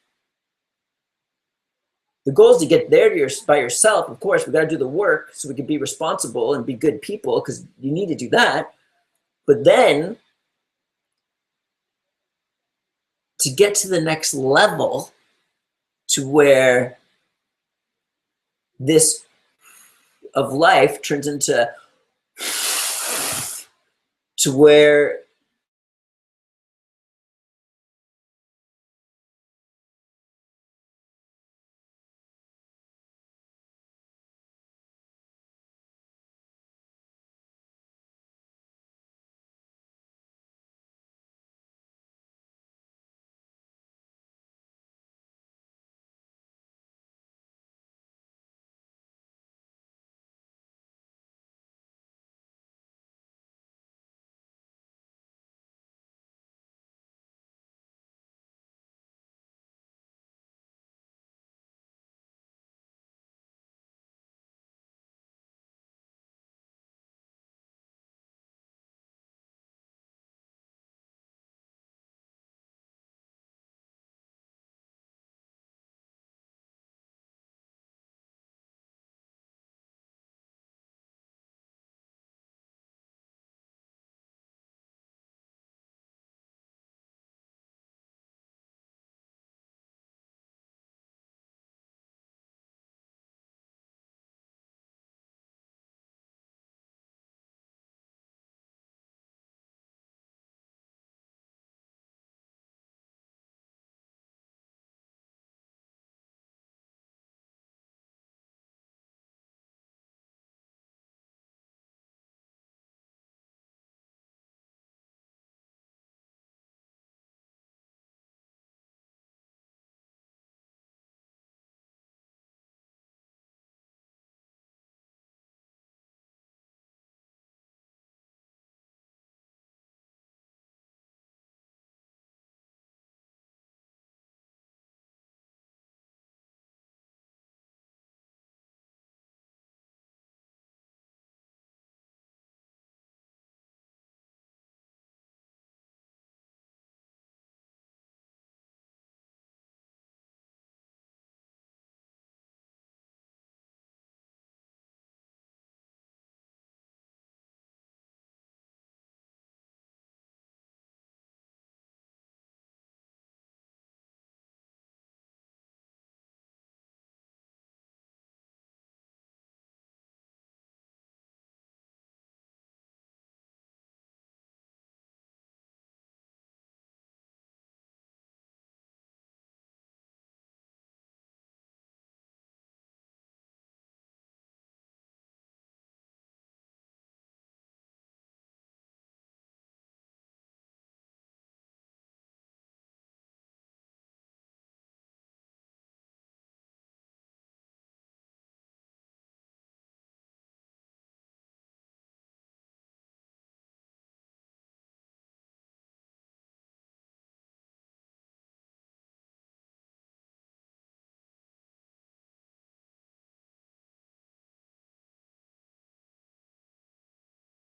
The goal is to get there by yourself. Of course, we got to do the work so we can be responsible and be good people, because you need to do that. But then to get to the next level, to where this of life turns into, to where